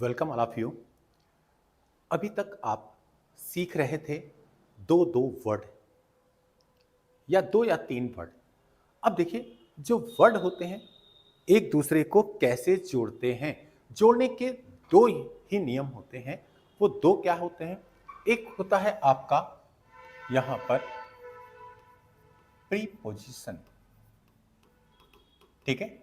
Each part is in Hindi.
Welcome all of you. अभी तक आप सीख रहे थे दो दो वर्ड या दो या तीन वर्ड। अब देखिए, जो वर्ड होते हैं एक दूसरे को कैसे जोड़ते हैं। जोड़ने के दो ही नियम होते हैं। वो दो क्या होते हैं? एक होता है आपका यहां पर प्रीपोजिशन, ठीक है।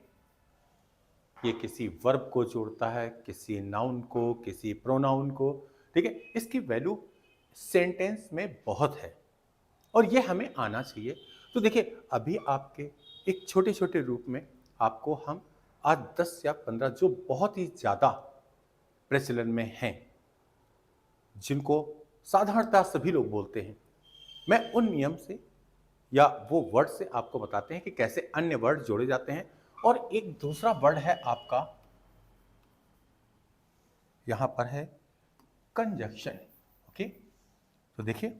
ये किसी वर्ब को जोड़ता है, किसी नाउन को, किसी प्रोनाउन को, ठीक है। इसकी वैल्यू सेंटेंस में बहुत है और ये हमें आना चाहिए। तो देखिए, अभी आपके एक छोटे छोटे रूप में आपको हम आज 10 या 15 जो बहुत ही ज़्यादा प्रचलन में हैं, जिनको साधारणतः सभी लोग बोलते हैं, मैं उन नियम से या वो वर्ड से आपको बताते हैं कि कैसे अन्य वर्ड जोड़े जाते हैं। और एक दूसरा वर्ड है आपका, यहां पर है कंजक्शन। ओके, तो देखिए,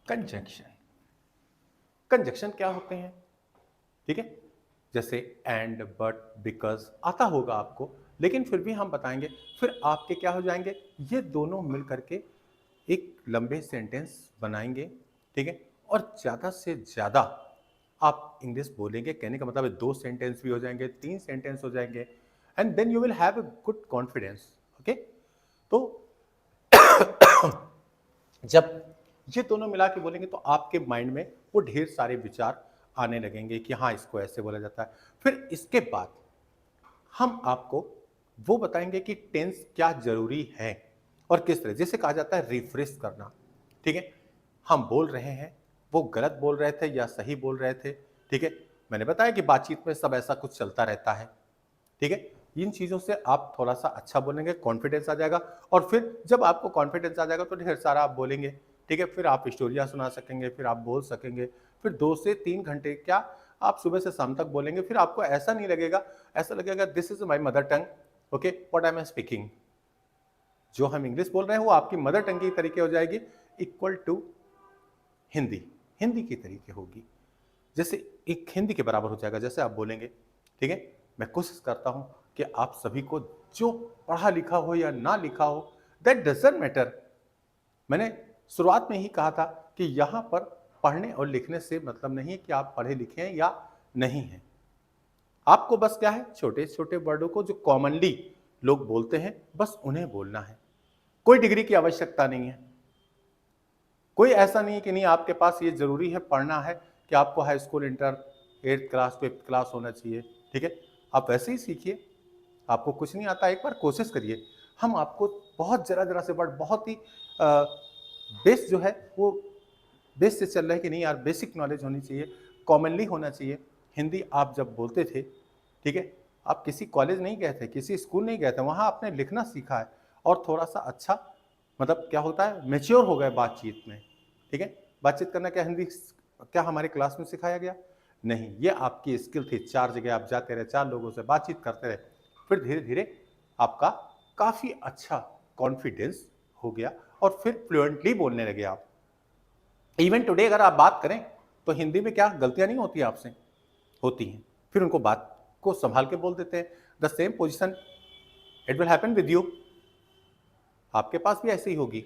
कंजक्शन कंजक्शन क्या होते हैं, ठीक है। जैसे एंड, बट, बिकॉज आता होगा आपको, लेकिन फिर भी हम बताएंगे। फिर आपके क्या हो जाएंगे, ये दोनों मिल करके एक लंबे सेंटेंस बनाएंगे, ठीक है। और ज्यादा से ज्यादा आप इंग्लिश बोलेंगे, कहने का मतलब है 2 सेंटेंस भी हो जाएंगे, 3 सेंटेंस हो जाएंगे, and then you will have a good confidence. Okay, तो जब ये दोनों मिला के बोलेंगे तो आपके माइंड में वो ढेर सारे विचार आने लगेंगे कि हाँ, इसको ऐसे बोला जाता है। फिर इसके बाद हम आपको वो बताएंगे कि टेंस क्या जरूरी है और किस तरह, जैसे कहा जाता है रिफ्रेश करना, ठीक है। हम बोल रहे हैं, वो गलत बोल रहे थे या सही बोल रहे थे, ठीक है। मैंने बताया कि बातचीत में सब ऐसा कुछ चलता रहता है, ठीक है। इन चीजों से आप थोड़ा सा अच्छा बोलेंगे, कॉन्फिडेंस आ जाएगा। और फिर जब आपको कॉन्फिडेंस आ जाएगा तो ढेर सारा आप बोलेंगे, ठीक है। फिर आप स्टोरियां सुना सकेंगे, फिर आप बोल सकेंगे। फिर 2 से 3 घंटे क्या, आप सुबह से शाम तक बोलेंगे। फिर आपको ऐसा नहीं लगेगा, ऐसा लगेगा this is my mother tongue, okay, what I am speaking. जो हम इंग्लिश बोल रहे हैं वो आपकी मदर टंग की तरीके हो जाएगी, इक्वल टू हिंदी, हिंदी की तरीके होगी। जैसे एक हिंदी के बराबर हो जाएगा जैसे आप बोलेंगे, ठीक है। मैं कोशिश करता हूं कि आप सभी को, जो पढ़ा लिखा हो या ना लिखा हो, दैट डजंट मैटर। मैंने शुरुआत में ही कहा था कि यहां पर पढ़ने और लिखने से मतलब नहीं है कि आप पढ़े लिखे हैं या नहीं हैं। आपको बस क्या है, छोटे छोटे वर्डों को जो कॉमनली लोग बोलते हैं बस उन्हें बोलना है। कोई डिग्री की आवश्यकता नहीं है। कोई ऐसा नहीं है कि नहीं आपके पास ये जरूरी है, पढ़ना है कि आपको high school, inter, 8th class, 5th class होना चाहिए, ठीक है। आप वैसे ही सीखिए। आपको कुछ नहीं आता, एक बार कोशिश करिए। हम आपको बहुत जरा जरा से वर्ड, बहुत ही बेस जो है वो बेस से चल रहा है कि नहीं यार, बेसिक नॉलेज होनी चाहिए, कॉमनली होना चाहिए। हिंदी आप जब बोलते थे, ठीक है, आप किसी कॉलेज नहीं गए थे, किसी स्कूल नहीं गए थे, वहाँ आपने लिखना सीखा है। और थोड़ा सा अच्छा, मतलब क्या होता है, मेच्योर हो गए बातचीत में, ठीक है। बातचीत करना क्या हिंदी क्या हमारे क्लास में सिखाया गया? नहीं, ये आपकी स्किल थी। 4 जगह आप जाते रहे, 4 लोगों से बातचीत करते रहे, फिर धीरे धीरे आपका काफ़ी अच्छा कॉन्फिडेंस हो गया और फिर फ्लुएंटली बोलने लगे आप। इवन टुडे अगर आप बात करें तो हिंदी में क्या गलतियां नहीं होती आपसे? होती हैं। फिर उनको बात को संभाल के बोल देते हैं। The same position it will happen with you. आपके पास भी ऐसे ही होगी।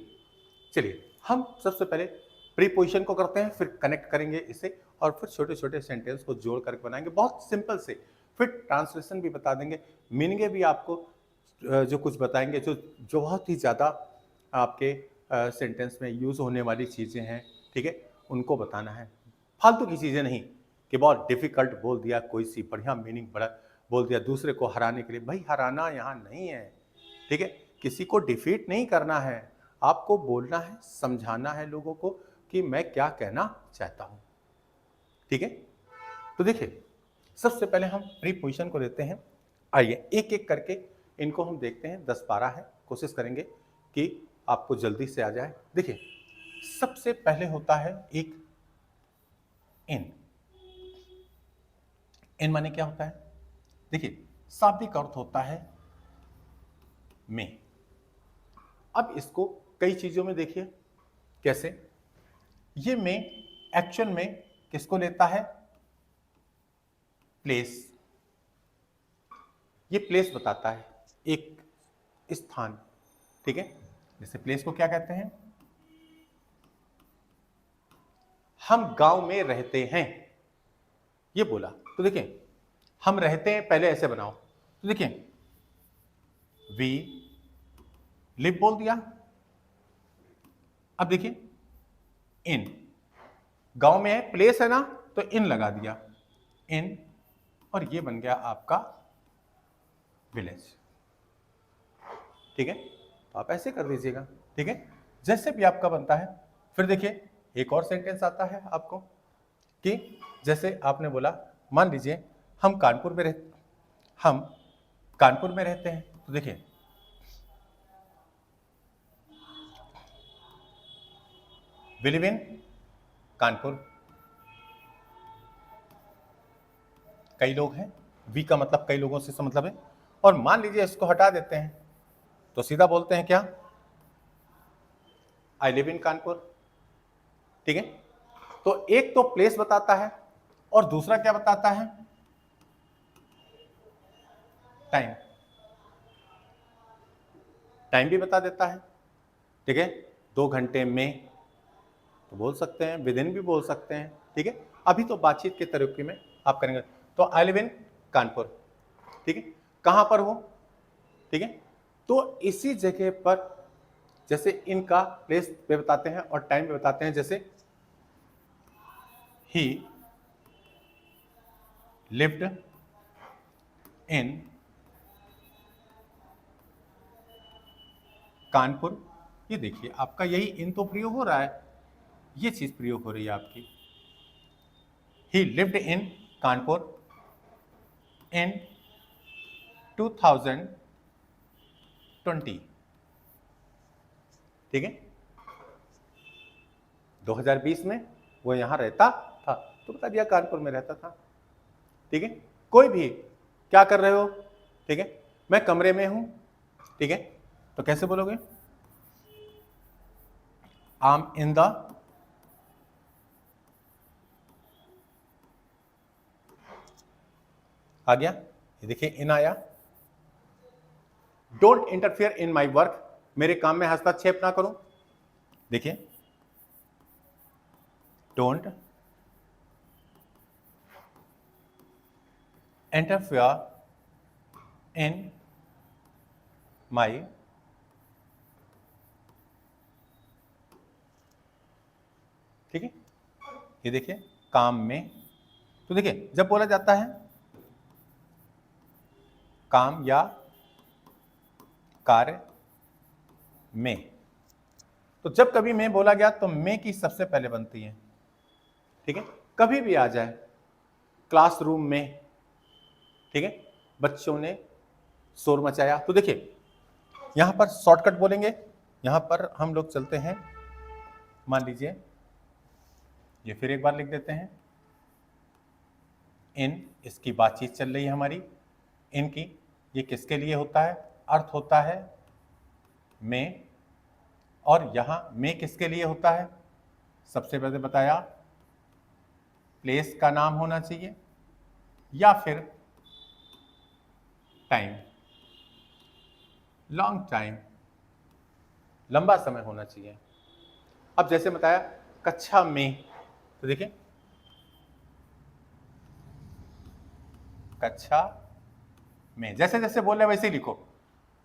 चलिए, हम सबसे पहले प्रीपोजिशन को करते हैं, फिर कनेक्ट करेंगे इसे, और फिर छोटे छोटे सेंटेंस को जोड़ करके बनाएंगे बहुत सिंपल से। फिर ट्रांसलेशन भी बता देंगे, मीनिंग भी आपको जो कुछ बताएंगे, जो जो बहुत ही ज़्यादा आपके सेंटेंस में यूज़ होने वाली चीज़ें हैं, ठीक है, उनको बताना है। फालतू की चीज़ें नहीं कि बहुत डिफिकल्ट बोल दिया, कोई सी बढ़िया मीनिंग बड़ा बोल दिया दूसरे को हराने के लिए। भाई, हराना यहाँ नहीं है, ठीक है। किसी को डिफीट नहीं करना है, आपको बोलना है, समझाना है लोगों को कि मैं क्या कहना चाहता हूं, ठीक है। तो देखिए, सबसे पहले हम प्रीपोजिशन को लेते हैं। आइए एक एक करके इनको हम देखते हैं। 10-12 है, कोशिश करेंगे कि आपको जल्दी से आ जाए। देखिए, सबसे पहले होता है एक इन। इन माने क्या होता है? देखिए, शाब्दिक अर्थ होता है में। अब इसको कई चीजों में देखिए कैसे। ये में एक्चुअल में किसको लेता है? प्लेस, ये प्लेस बताता है एक स्थान, ठीक है। जैसे प्लेस को क्या कहते हैं, हम गांव में रहते हैं, ये बोला तो देखिए हम रहते हैं पहले ऐसे बनाओ, तो देखिए वी लिव बोल दिया, अब देखिए इन, गांव में है प्लेस है ना तो इन लगा दिया, इन, और ये बन गया आपका विलेज, ठीक है। तो आप ऐसे कर दीजिएगा, ठीक है, जैसे भी आपका बनता है। फिर देखिए एक और सेंटेंस आता है आपको कि जैसे आपने बोला, मान लीजिए हम कानपुर में रहते हैं, तो देखिए वी लिव इन कानपुर, कई लोग हैं, वी का मतलब कई लोगों से मतलब है, और मान लीजिए इसको हटा देते हैं तो सीधा बोलते हैं क्या, आई लिव इन कानपुर, ठीक है। तो एक तो प्लेस बताता है और दूसरा क्या बताता है, टाइम, टाइम भी बता देता है, ठीक है। 2 घंटे में तो बोल सकते हैं, विद इन भी बोल सकते हैं, ठीक है। अभी तो बातचीत के तरीके में आप करेंगे, तो आई लिव इन कानपुर, ठीक है, कहां पर हो, ठीक है। तो इसी जगह पर जैसे इनका प्लेस पे बताते हैं और टाइम पे बताते हैं, जैसे ही लिव्ड इन कानपुर, ये देखिए आपका यही इन तो प्रयोग हो रहा है, ये चीज प्रयोग हो रही है आपकी, ही लिव्ड इन कानपुर इन 2020, ठीक है। 2020 में वो यहां रहता था, तो बता दिया कानपुर में रहता था, ठीक है। कोई भी क्या कर रहे हो, ठीक है, मैं कमरे में हूं, ठीक है, तो कैसे बोलोगे, आई एम इन द आ गया, ये देखिए इन आया, don't interfere in my work, मेरे काम में हस्तक्षेप ना करो, देखिए डोंट इंटरफियर इन माई, ठीक है। ये देखिए काम में, तो देखिए जब बोला जाता है काम या कार्य में, तो जब कभी में बोला गया तो में की सबसे पहले बनती है, ठीक है। कभी भी आ जाए क्लासरूम में, ठीक है, बच्चों ने शोर मचाया, तो देखिए यहां पर शॉर्टकट बोलेंगे, यहां पर हम लोग चलते हैं, मान लीजिए ये फिर एक बार लिख देते हैं, इन, इसकी बातचीत चल रही है हमारी, इनकी, ये किसके लिए होता है, अर्थ होता है में, और यहां में किसके लिए होता है, सबसे पहले बताया प्लेस का नाम होना चाहिए या फिर टाइम, लॉन्ग टाइम, लंबा समय होना चाहिए। अब जैसे बताया कक्षा में, तो देखिए कक्षा में, जैसे जैसे बोल रहे वैसे ही लिखो,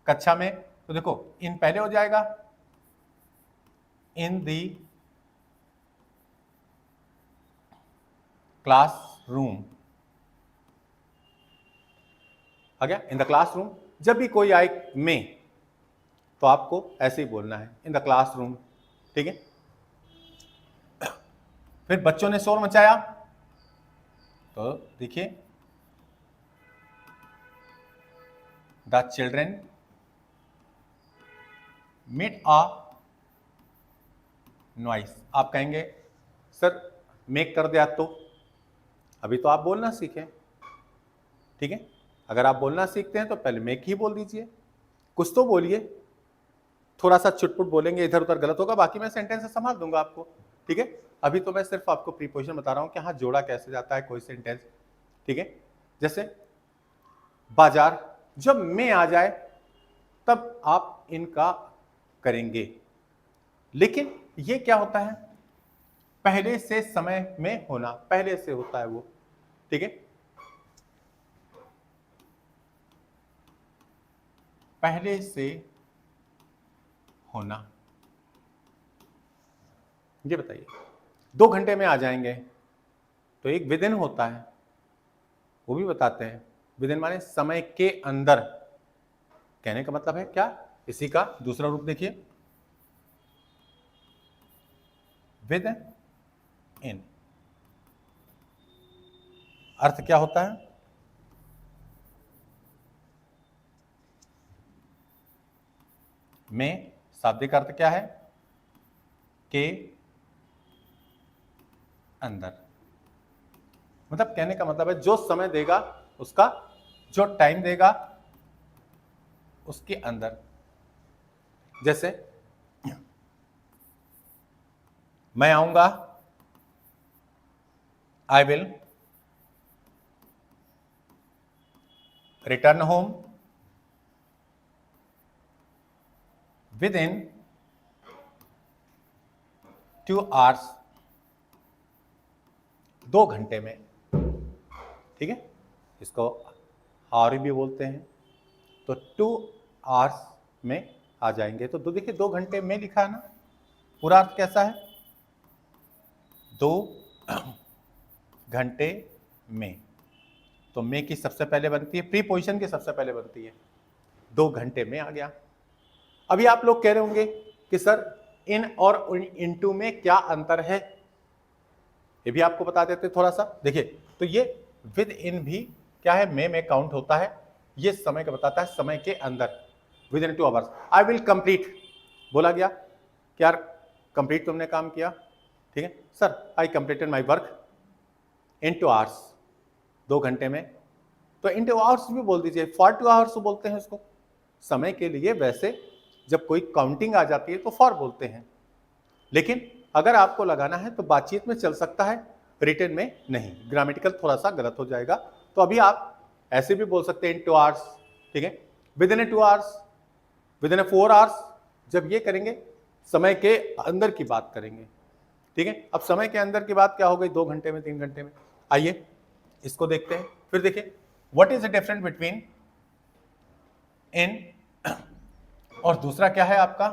कक्षा में, तो देखो इन पहले हो जाएगा, इन दी क्लासरूम, आ गया इन द क्लासरूम। जब भी कोई आए में तो आपको ऐसे ही बोलना है, इन द क्लासरूम, ठीक है। फिर बच्चों ने शोर मचाया, तो देखिए the children made a noise, आप कहेंगे सर मेक कर दिया तो, अभी तो आप बोलना सीखें, ठीक है। अगर आप बोलना सीखते हैं तो पहले मेक ही बोल दीजिए, कुछ तो बोलिए, थोड़ा सा चुटपुट बोलेंगे इधर उधर गलत होगा, बाकी मैं सेंटेंस से संभाल दूंगा आपको, ठीक है। अभी तो मैं सिर्फ आपको प्रीपोजिशन बता रहा हूं कि हाँ जोड़ा कैसे जाता है कोई सेंटेंस, ठीक है। जैसे बाजार, जब मैं आ जाए तब आप इनका करेंगे। लेकिन ये क्या होता है, पहले से समय में होना, पहले से होता है वो, ठीक है, पहले से होना। ये बताइए, 2 घंटे में आ जाएंगे तो एक विदिन होता है, वो भी बताते हैं। विदिन माने समय के अंदर, कहने का मतलब है क्या, इसी का दूसरा रूप देखिए, विद इन। अर्थ क्या होता है, में शाब्दिक अर्थ क्या है, के अंदर। मतलब कहने का मतलब है जो समय देगा उसका, जो टाइम देगा उसके अंदर। जैसे मैं आऊंगा, I will return home with in 2 hours, 2 घंटे में, ठीक है, इसको आवर भी बोलते हैं। तो 2 आवर्स में आ जाएंगे, तो देखिए 2 घंटे में लिखा है ना, पूरा अर्थ कैसा है, 2 घंटे में। तो में की सबसे पहले बनती है, प्रीपोजिशन की सबसे पहले बनती है, 2 घंटे में आ गया। अभी आप लोग कह रहे होंगे कि सर इन और इनटू में क्या अंतर है, ये भी आपको बता देते थोड़ा सा। देखिए, तो ये विद इन भी क्या है, में काउंट होता है, ये समय का बताता है, समय के अंदर, with in 2 hours. I will complete, बोला गया कि यार कंप्लीट तुमने काम किया, ठीक है sir, I completed my work in 2 hours, 2 घंटे में। तो इन 2 आवर्स भी बोल दीजिए, फॉर 2 आवर्स बोलते हैं इसको समय के लिए। वैसे जब कोई काउंटिंग आ जाती है तो फॉर बोलते हैं, लेकिन अगर आपको लगाना है तो बातचीत में चल सकता है, रिटन में नहीं, ग्रामेटिकल थोड़ा सा गलत हो जाएगा। तो अभी आप ऐसे भी बोल सकते हैं इन 2 आवर्स, ठीक है, with in 2 hours, with in 4 hours. जब ये करेंगे समय के अंदर की बात करेंगे, ठीक है। अब समय के अंदर की बात क्या हो गई, 2 घंटे में, 3 घंटे में। आइए इसको देखते हैं, फिर देखिए what is the difference between in और दूसरा क्या है आपका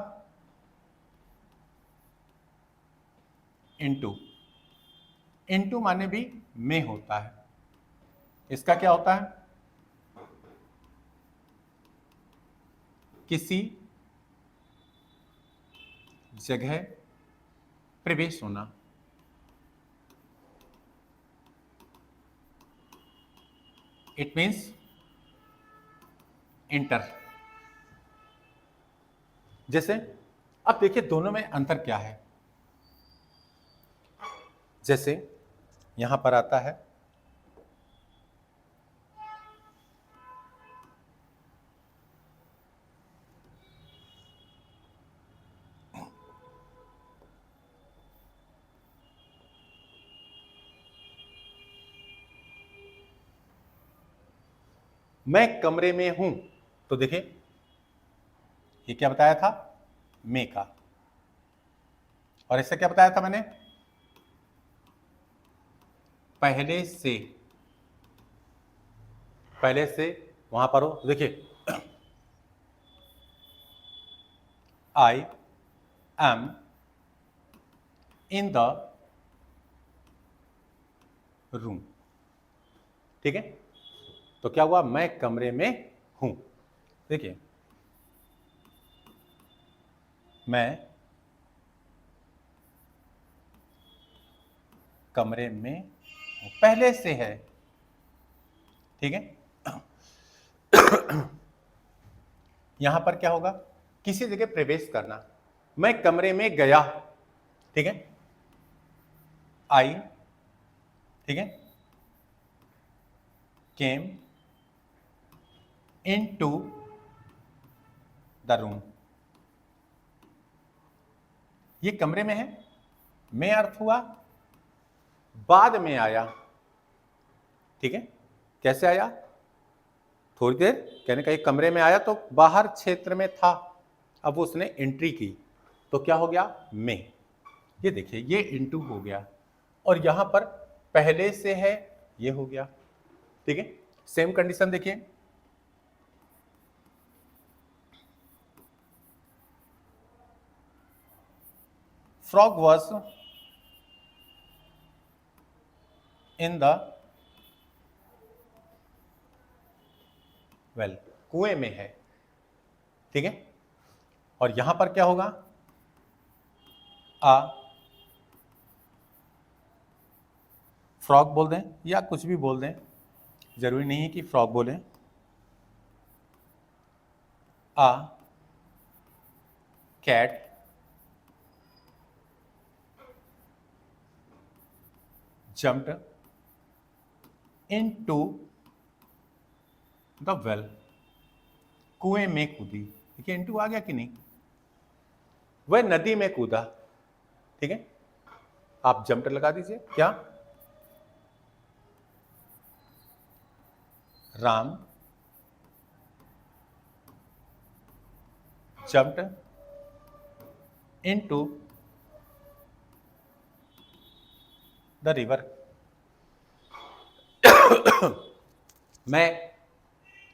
इनटू। इनटू माने भी में होता है, इसका क्या होता है, किसी जगह प्रवेश होना। It means inter. जैसे अब देखिए दोनों में अंतर क्या है, जैसे यहां पर आता है मैं कमरे में हूं, तो देखिए ये क्या बताया था, मैं का, और इससे क्या बताया था मैंने, पहले से। पहले से वहां पर हो, तो देखिए I am in the room, ठीक है। तो क्या हुआ, मैं कमरे में हूं। देखिए मैं कमरे में हूं, पहले से है, ठीक है। यहां पर क्या होगा, किसी जगह प्रवेश करना, मैं कमरे में गया, ठीक है, आई, ठीक है, केम इन टू द रूम। ये कमरे में है, मैं अर्थ हुआ बाद में आया, ठीक है, कैसे आया? थोड़ी देर कहने का एक कमरे में आया तो बाहर क्षेत्र में था, अब उसने एंट्री की तो क्या हो गया? में। ये देखिए ये इनटू हो गया और यहां पर पहले से है, ये हो गया। ठीक है, सेम कंडीशन देखिए, frog was in the well, कुएं में है। ठीक है, और यहां पर क्या होगा? आ फ्रॉग बोल दें या कुछ भी बोल दें, जरूरी नहीं है कि फ्रॉग बोलें। A cat jumped into the well, कुएं में कूदी। देखिए इनटू आ गया कि नहीं? वह नदी में कूदा। ठीक है, आप जंप्ड लगा दीजिए। क्या? Ram jumped into the river. मैं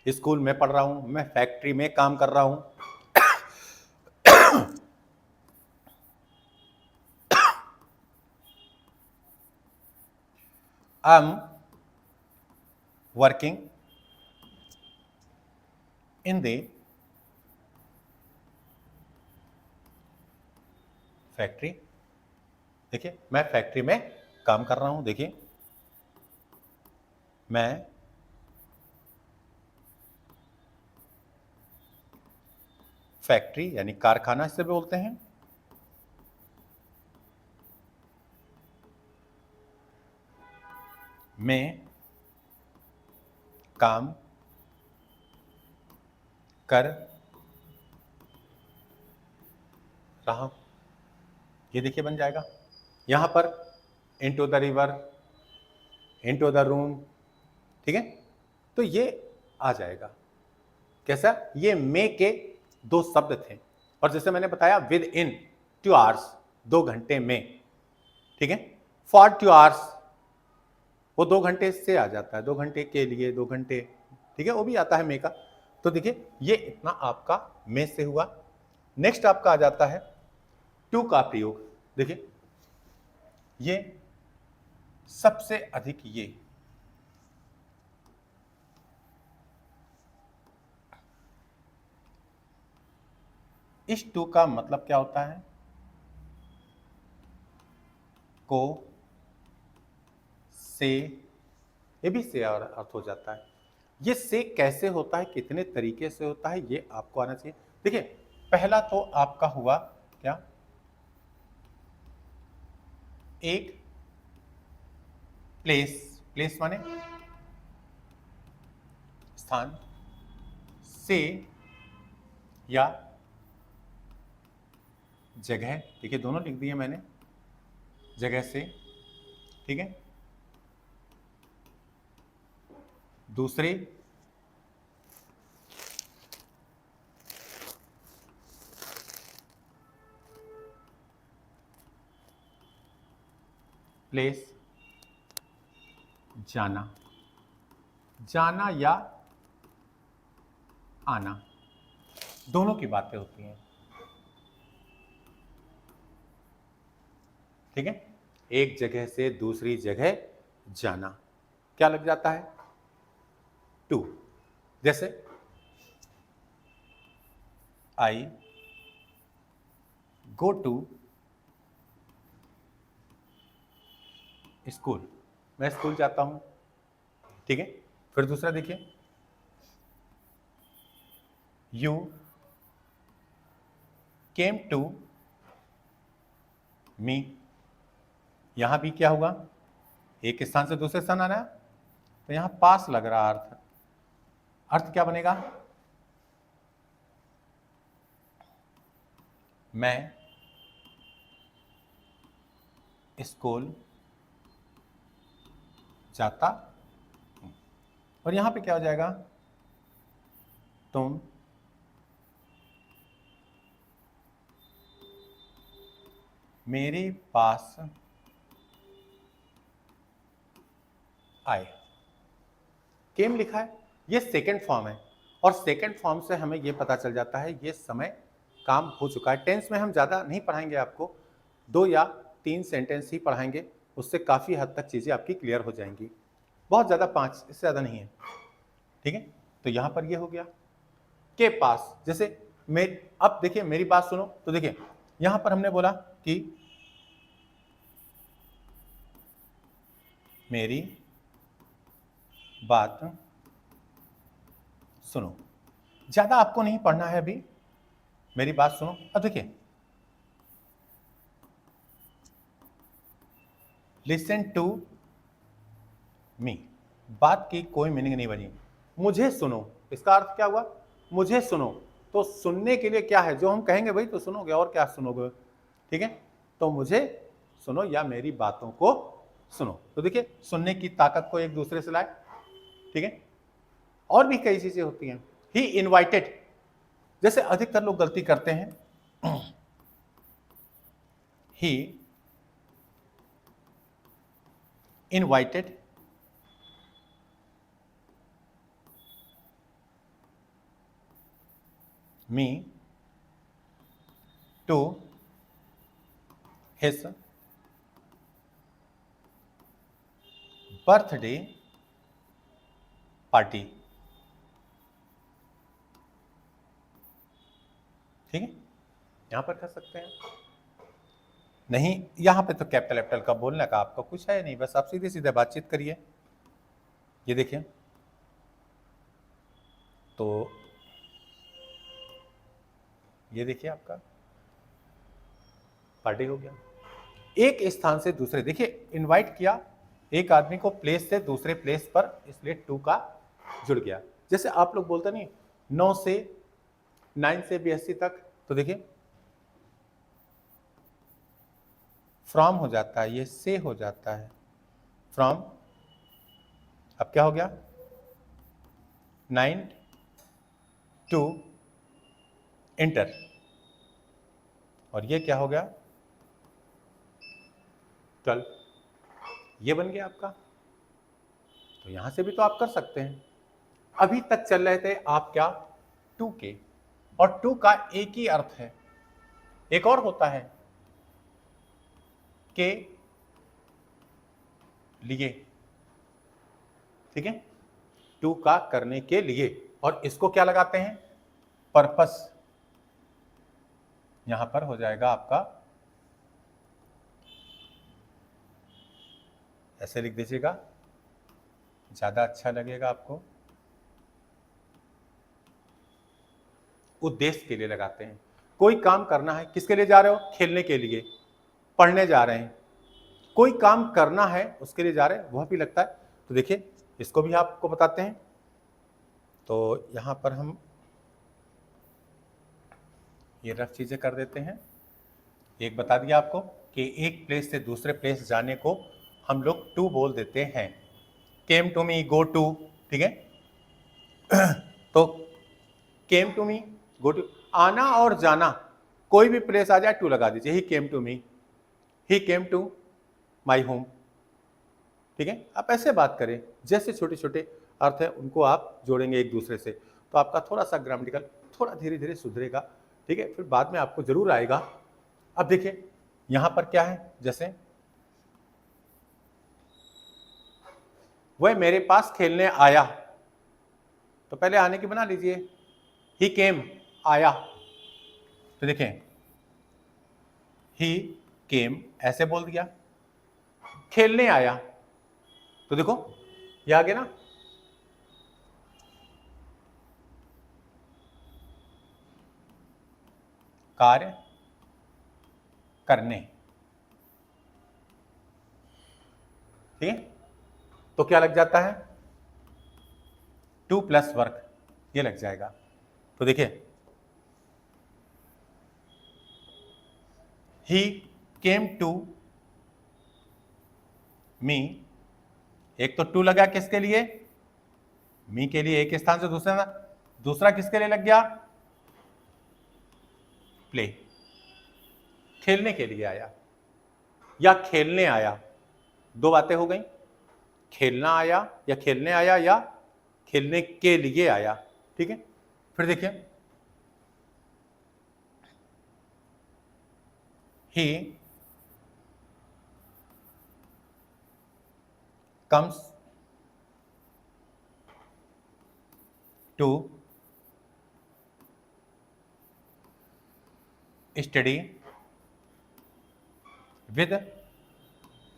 स्कूल में पढ़ रहा हूं, मैं फैक्ट्री में काम कर रहा हूं, I am working in the factory. देखिए मैं फैक्ट्री में काम कर रहा हूं। देखिए मैं फैक्ट्री यानी कारखाना इसे बोलते हैं, में काम कर रहा हूं। ये देखिए बन जाएगा यहां पर into the river, into the room. ठीक है, तो ये आ जाएगा कैसा? ये मे के दो शब्द थे और जैसे मैंने बताया विद इन 2 आवर्स, 2 घंटे में। ठीक है, फॉर 2 आवर्स वो 2 घंटे से आ जाता है, 2 घंटे के लिए, 2 घंटे। ठीक है, वो भी आता है मे का। तो देखिए ये इतना आपका मे से हुआ। नेक्स्ट आपका आ जाता है टू का प्रयोग। देखिए ये सबसे अधिक, ये इस टू का मतलब क्या होता है? को, से, ये भी से और अर्थ हो जाता है। ये से कैसे होता है, कितने तरीके से होता है, ये आपको आना चाहिए। देखिए पहला तो आपका हुआ क्या? एक प्लेस, प्लेस माने स्थान, से या जगह। देखिए दोनों लिख दिए मैंने, जगह से। ठीक है, दूसरे प्लेस, जाना, जाना या आना, दोनों की बातें होती हैं। ठीक है, एक जगह से दूसरी जगह जाना क्या लग जाता है? टू। जैसे आई गो टू स्कूल, मैं स्कूल जाता हूं। ठीक है, फिर दूसरा देखिए, यू केम टू मी। यहां भी क्या हुआ? एक स्थान से दूसरे स्थान आना है, तो यहां पास लग रहा अर्थ। अर्थ क्या बनेगा? मैं स्कूल जाता हूं। और यहां पे क्या हो जाएगा, तुम मेरे पास आए। केम लिखा है, ये सेकंड फॉर्म है, और सेकंड फॉर्म से हमें ये पता चल जाता है ये समय काम हो चुका है। टेंस में हम ज़्यादा नहीं पढ़ाएंगे आपको, 2 या 3 सेंटेंस ही पढ़ाएंगे, उससे काफ़ी हद तक चीज़ें आपकी क्लियर हो जाएंगी। बहुत ज़्यादा 5, इससे ज़्यादा नहीं है, ठीक है। तो यहाँ पर ये हो गया के पास। जैसे अब देखिए मेरी बात सुनो, तो देखिए यहाँ पर हमने बोला कि मेरी बात सुनो। ज़्यादा आपको नहीं पढ़ना है अभी, मेरी बात सुनो। अब देखिए लिसन टू मी, बात की कोई मीनिंग नहीं बनी। मुझे सुनो, इसका अर्थ क्या हुआ, मुझे सुनो। तो सुनने के लिए क्या है, जो हम कहेंगे भाई तो सुनोगे, और क्या सुनोगे, ठीक है। तो मुझे सुनो या मेरी बातों को सुनो। तो देखिए सुनने की ताकत को एक दूसरे से लाए, ठीक है। और भी कई चीजें होती हैं। ही इनवाइटेड, जैसे अधिकतर लोग गलती करते हैं, he invited me to his birthday party, ठीक है। यहां पर कर सकते हैं, नहीं यहां पे तो कैपिटल एप्टल का बोलने का आपका कुछ है नहीं, बस आप सीधे सीधे बातचीत करिए। ये देखिए, तो ये देखिए आपका पार्टी हो गया। एक स्थान से दूसरे, देखिए इनवाइट किया एक आदमी को प्लेस से दूसरे प्लेस पर, इसलिए टू का जुड़ गया। जैसे आप लोग बोलते नहीं 9 से 9 से BSc तक, तो देखिए फ्रॉम हो जाता है, ये से हो जाता है फ्रॉम। अब क्या हो गया, 9 टू इंटर, और ये क्या हो गया 12, ये बन गया आपका। तो यहां से भी तो आप कर सकते हैं। अभी तक चल रहे थे आप क्या, टू के, और टू का एक ही अर्थ है, एक और होता है के लिए, ठीक है। टू का करने के लिए, और इसको क्या लगाते हैं, पर्पस। यहां पर हो जाएगा आपका, ऐसे लिख दीजिएगा, ज्यादा अच्छा लगेगा आपको। उद्देश्य के लिए लगाते हैं। कोई काम करना है, किसके लिए जा रहे हो, खेलने के लिए, पढ़ने जा रहे हैं, कोई काम करना है उसके लिए जा रहे हैं, वह भी लगता है। तो देखिए इसको भी आपको बताते हैं। तो यहां पर हम ये रफ चीजें कर देते हैं। एक बता दिया आपको कि एक प्लेस से दूसरे प्लेस जाने को हम लोग टू बोल देते हैं, केम टू मी, गो टू, ठीक है। तो केम टू मी, गो टू, आना और जाना, कोई भी प्लेस आ जाए टू लगा दीजिए, he came to me, he came to my home, ठीक है। आप ऐसे बात करें, जैसे छोटे छोटे अर्थ है उनको आप जोड़ेंगे एक दूसरे से, तो आपका थोड़ा सा ग्रामेटिकल थोड़ा धीरे धीरे सुधरेगा, ठीक है। फिर बाद में आपको जरूर आएगा। अब देखिए यहां पर क्या है, जैसे वह मेरे पास खेलने आया, तो पहले आने की बना लीजिए, ही केम, आया। तो देखें ही केम ऐसे बोल दिया, खेलने आया, तो देखो ये आ गया ना, कार्य करने, ठीक है। तो क्या लग जाता है, टू प्लस वर्क, ये लग जाएगा। तो देखिए ही केम टू मी, एक तो टू लगा किसके लिए, मी के लिए एक स्थान से दूसरा, दूसरा किसके लिए लग गया? प्ले, खेलने के लिए आया या खेलने आया, दो बातें हो गई, खेलना आया या खेलने आया या खेलने के लिए आया। ठीक है, फिर देखिए, he comes to study with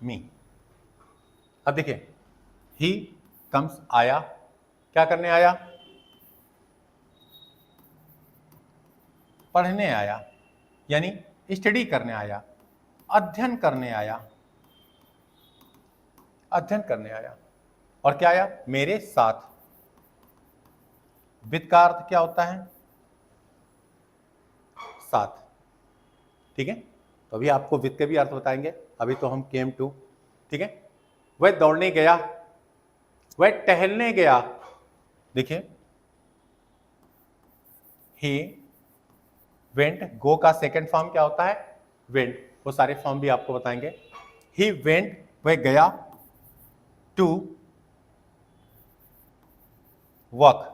me. अब देखिए, ही कम्स आया, क्या करने आया? पढ़ने आया, यानी स्टडी करने आया, अध्ययन करने आया, अध्ययन करने आया। और क्या आया? मेरे साथ। विद का अर्थ क्या होता है? साथ। ठीक है, तो अभी आपको विद के भी अर्थ बताएंगे, अभी तो हम केम टू। ठीक है, वह दौड़ने गया, वह टहलने गया। देखिए, ही वेंट, गो का सेकंड फॉर्म क्या होता है? वेंट, वो सारे फॉर्म भी आपको बताएंगे। ही वेंट, वह गया, टू वॉक,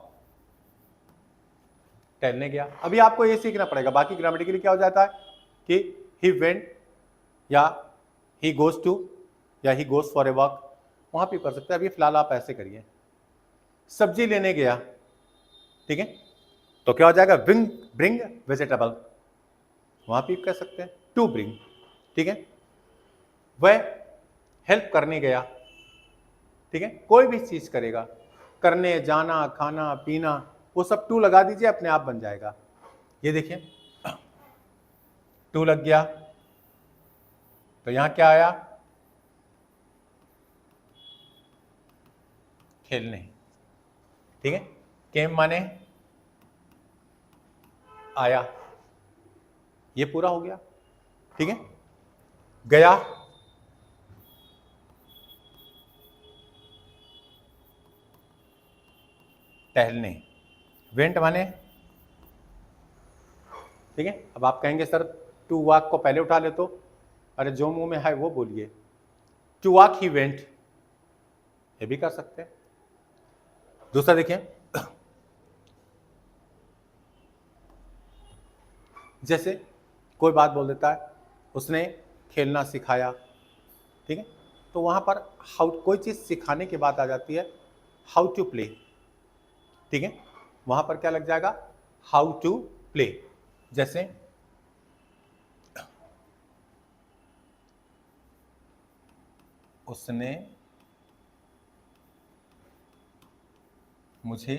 टहलने गया। अभी आपको ये सीखना पड़ेगा, बाकी ग्रामेटिकली क्या हो जाता है कि ही वेंट या ही गोज टू या he goes for a walk, वहां भी कर सकते हैं। अभी फिलहाल आप ऐसे करिए, सब्जी लेने गया। ठीक है, तो क्या हो जाएगा? ब्रिंग वेजिटेबल, वहां भी कह सकते हैं टू ब्रिंग। ठीक है, वह हेल्प करने गया। ठीक है, कोई भी चीज करेगा, करने, जाना, खाना, पीना, वो सब टू लगा दीजिए, अपने आप बन जाएगा। ये देखिए, टू लग गया, तो यहां क्या आया? खेलने। ठीक है, केम माने आया, ये पूरा हो गया। ठीक है, गया, टहलने, वेंट माने। ठीक है, अब आप कहेंगे सर टू वॉक को पहले उठा ले तो, अरे जो मुंह में है वो बोलिए। टू वॉक ही वेंट, ये भी कर सकते हैं। दूसरा देखिए, जैसे कोई बात बोल देता है, उसने खेलना सिखाया। ठीक है, तो वहां पर हाउ, कोई चीज सिखाने की बात आ जाती है, हाउ टू प्ले। ठीक है, वहां पर क्या लग जाएगा? How to play. जैसे उसने मुझे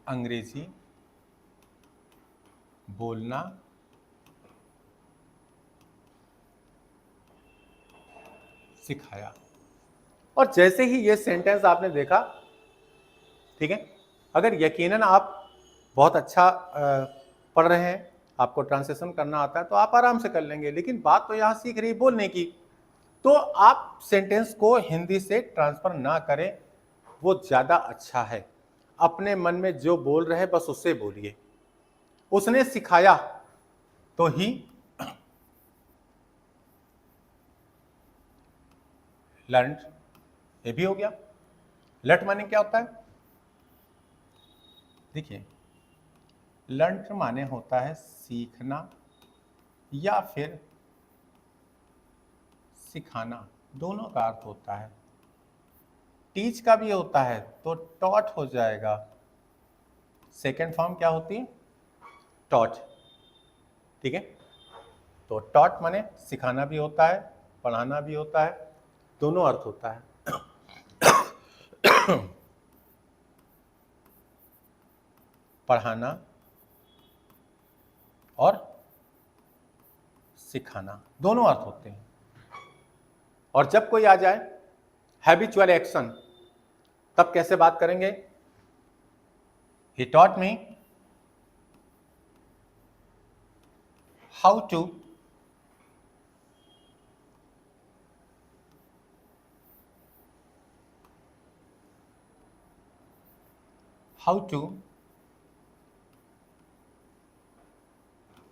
अंग्रेजी बोलना सिखाया। और जैसे ही ये सेंटेंस आपने देखा, ठीक है, अगर यकीनन आप बहुत अच्छा पढ़ रहे हैं, आपको ट्रांसलेशन करना आता है, तो आप आराम से कर लेंगे। लेकिन बात तो यहां सीख रही बोलने की, तो आप सेंटेंस को हिंदी से ट्रांसफर ना करें, वो ज्यादा अच्छा है। अपने मन में जो बोल रहे हैं बस उससे बोलिए। उसने सिखाया, तो ही लर्न, ये भी हो गया। लर्न माने क्या होता है? देखिए, लर्न माने होता है सीखना या फिर सिखाना, दोनों का अर्थ होता है। टीच का भी होता है तो टॉट हो जाएगा, सेकेंड फॉर्म क्या होती है? टॉट। ठीक है, तो टॉट माने सिखाना भी होता है, पढ़ाना भी होता है, दोनों अर्थ होता है। पढ़ाना और सिखाना दोनों अर्थ होते हैं। और जब कोई आ जाए हैबिचुअल एक्शन, तब कैसे बात करेंगे? He taught me how to how to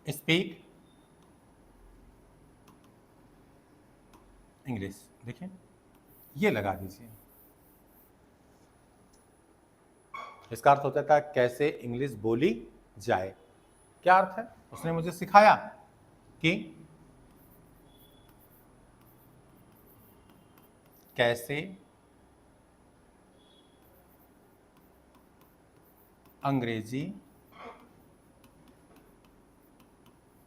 speak English. देखिए ये लगा दीजिए, इसका अर्थ होता था कैसे इंग्लिश बोली जाए। क्या अर्थ है? उसने मुझे सिखाया कि कैसे अंग्रेजी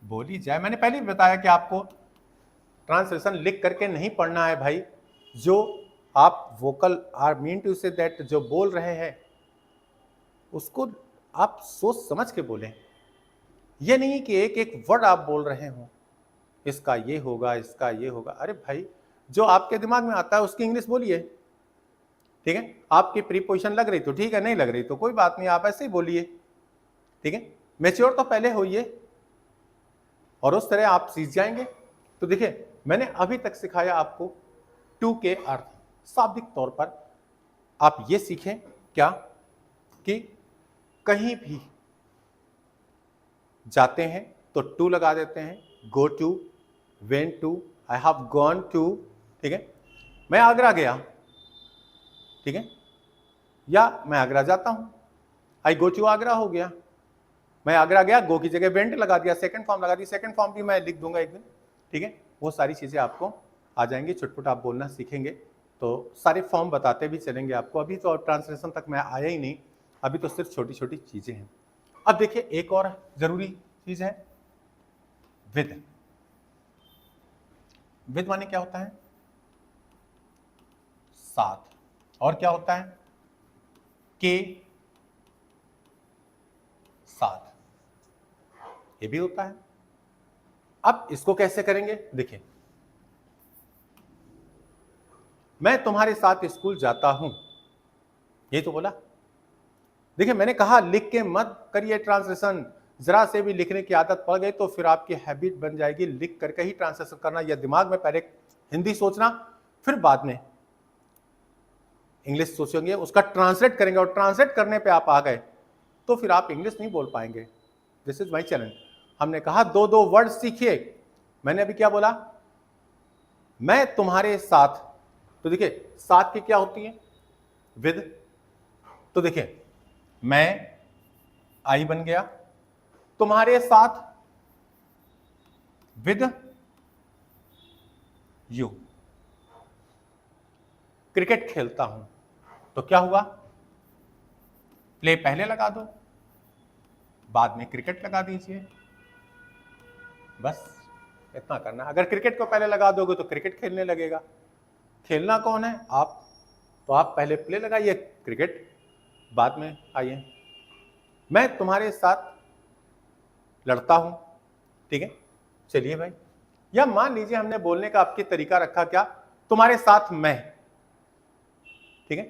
बोली जाए। मैंने पहले भी बताया कि आपको ट्रांसलेशन लिख करके नहीं पढ़ना है भाई। जो आप vocal are mean to say that जो बोल रहे हैं उसको आप सोच समझ के बोलें। ये नहीं कि एक एक वर्ड आप बोल रहे हो, इसका ये होगा, इसका ये होगा। अरे भाई जो आपके दिमाग में आता है उसकी इंग्लिश बोलिए, ठीक है। आपकी प्रीपोजिशन लग रही तो ठीक है, नहीं लग रही तो कोई बात नहीं, आप ऐसे ही बोलिए, ठीक है। मैच्योर तो पहले होइए और उस तरह आप सीख जाएंगे। तो देखिए मैंने अभी तक सिखाया आपको टू के अर्थ। शाब्दिक तौर पर आप ये सीखें क्या कि कहीं भी जाते हैं तो टू लगा देते हैं, go to, went to, I have gone to, ठीक है। मैं आगरा गया, ठीक है, या मैं आगरा जाता हूं, आई गो टू आगरा हो गया। मैं आगरा गया, गो की जगह वेंट लगा दिया, सेकंड फॉर्म लगा दी, सेकंड फॉर्म भी मैं लिख दूंगा एक दिन, ठीक है। वो सारी चीजें आपको आ जाएंगी, छुटपुट आप बोलना सीखेंगे तो सारे फॉर्म बताते भी चलेंगे आपको। अभी तो ट्रांसलेशन तक मैं आया ही नहीं, अभी तो सिर्फ छोटी छोटी चीजें हैं। अब देखिए एक और जरूरी चीज है, विद। विद माने क्या होता है? साथ। और क्या होता है? के साथ, ये भी होता है। अब इसको कैसे करेंगे? देखिए मैं तुम्हारे साथ स्कूल जाता हूं, ये तो बोला। देखिए मैंने कहा लिख के मत करिए ट्रांसलेशन, जरा से भी लिखने की आदत पड़ गई तो फिर आपकी हैबिट बन जाएगी लिख करके ही ट्रांसलेशन करना, या दिमाग में पहले हिंदी सोचना फिर बाद में इंग्लिश सोचेंगे, उसका ट्रांसलेट करेंगे, और ट्रांसलेट करने पे आप आ गए तो फिर आप इंग्लिश नहीं बोल पाएंगे। This is my challenge. हमने कहा दो दो वर्ड सीखिए। मैंने अभी क्या बोला? मैं तुम्हारे साथ, तो देखिए साथ की क्या होती है? विद। तो देखिए मैं आई बन गया, तुम्हारे साथ विद यू। क्रिकेट खेलता हूं तो क्या हुआ? प्ले पहले लगा दो, बाद में क्रिकेट लगा दीजिए, बस इतना करना। अगर क्रिकेट को पहले लगा दोगे तो क्रिकेट खेलने लगेगा। खेलना कौन है? आप। तो आप पहले प्ले लगाइए, क्रिकेट बाद में आइए। मैं तुम्हारे साथ लड़ता हूं, ठीक है, चलिए भाई। या मान लीजिए हमने बोलने का आपके तरीका रखा क्या, तुम्हारे साथ मैं, ठीक है,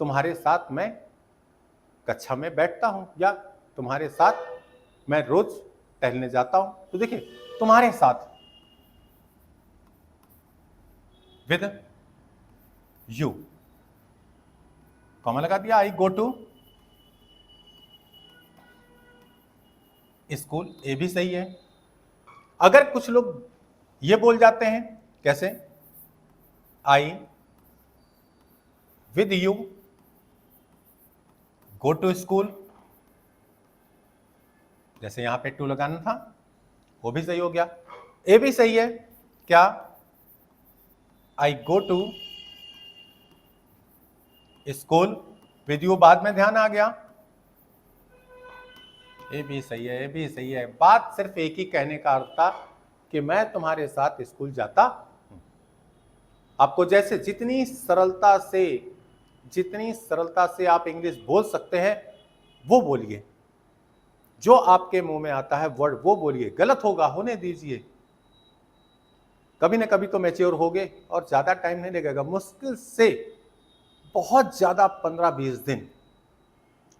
तुम्हारे साथ मैं कक्षा में बैठता हूं, या तुम्हारे साथ मैं रोज टहलने जाता हूं। तो देखिए तुम्हारे साथ विद यू, कॉमा लगा दिया, आई गो टू स्कूल, ये भी सही है। अगर कुछ लोग ये बोल जाते हैं, कैसे? I with you go to school, जैसे यहां पे टू लगाना था, वो भी सही हो गया। ये भी सही है क्या? I go to school with you, बाद में ध्यान आ गया, ये भी सही है, ये भी सही है। बात सिर्फ एक ही कहने का अर्थ था कि मैं तुम्हारे साथ स्कूल जाता हूं। आपको जैसे जितनी सरलता से आप इंग्लिश बोल सकते हैं वो बोलिए, जो आपके मुंह में आता है वर्ड वो बोलिए। गलत होगा होने दीजिए, कभी ना कभी तो मैच्योर होगे और ज्यादा टाइम नहीं लगेगा, मुश्किल से बहुत ज्यादा 15-20 दिन,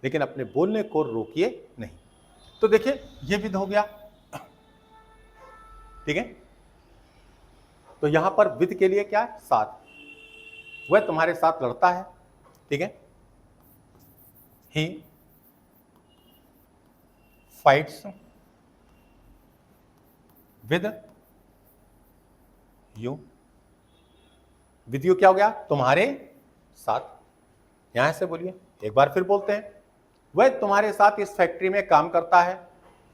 लेकिन अपने बोलने को रोकिए नहीं। तो देखिए ये विद हो गया, ठीक है। तो यहां पर विद के लिए क्या है? साथ। वह तुम्हारे साथ लड़ता है, ठीक है, ही fights with you. With you क्या हो गया? तुम्हारे साथ। यहां से बोलिए, एक बार फिर बोलते हैं, वह तुम्हारे साथ इस फैक्ट्री में काम करता है।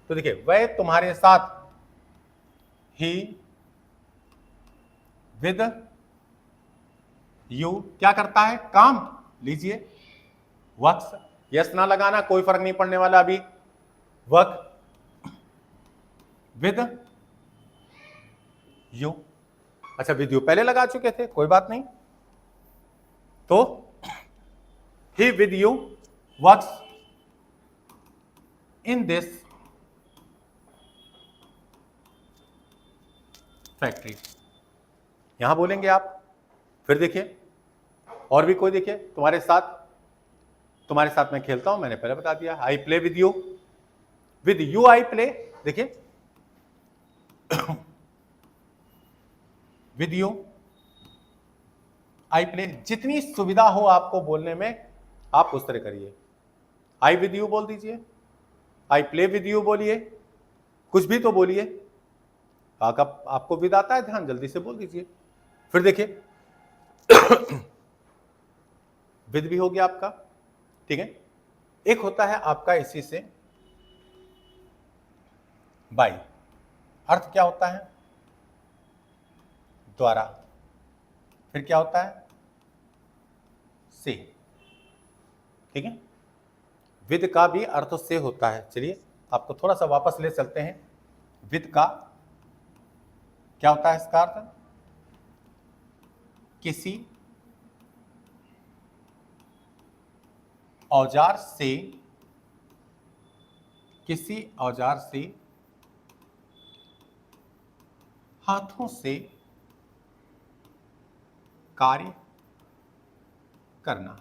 तो देखिए, वह तुम्हारे साथ, ही विद यू क्या करता है? काम। लीजिए, वर्क्स। यस ना लगाना, कोई फर्क नहीं पड़ने वाला अभी। Work with you. अच्छा, विद यू पहले लगा चुके थे, कोई बात नहीं। तो he with you works in this factory. यहां बोलेंगे आप। फिर देखिए, और भी कोई, देखिए, तुम्हारे साथ मैं खेलता हूं, मैंने पहले बता दिया। I play with you I play. देखिए, विद यू आई प्ले। जितनी सुविधा हो आपको बोलने में, आप उस तरह करिए। आई विद यू बोल दीजिए, आई प्ले विद यू बोलिए, कुछ भी तो बोलिए। आपको विद आता है, ध्यान जल्दी से बोल दीजिए। फिर देखिए, विद भी हो गया आपका, ठीक है। एक होता है आपका इसी से बाय। अर्थ क्या होता है? द्वारा। फिर क्या होता है? से। ठीक है, विद का भी अर्थ से होता है। चलिए, आपको थोड़ा सा वापस ले चलते हैं। विद का क्या होता है? इसका अर्थ किसी औजार से, किसी औजार से हाथों से कार्य करना,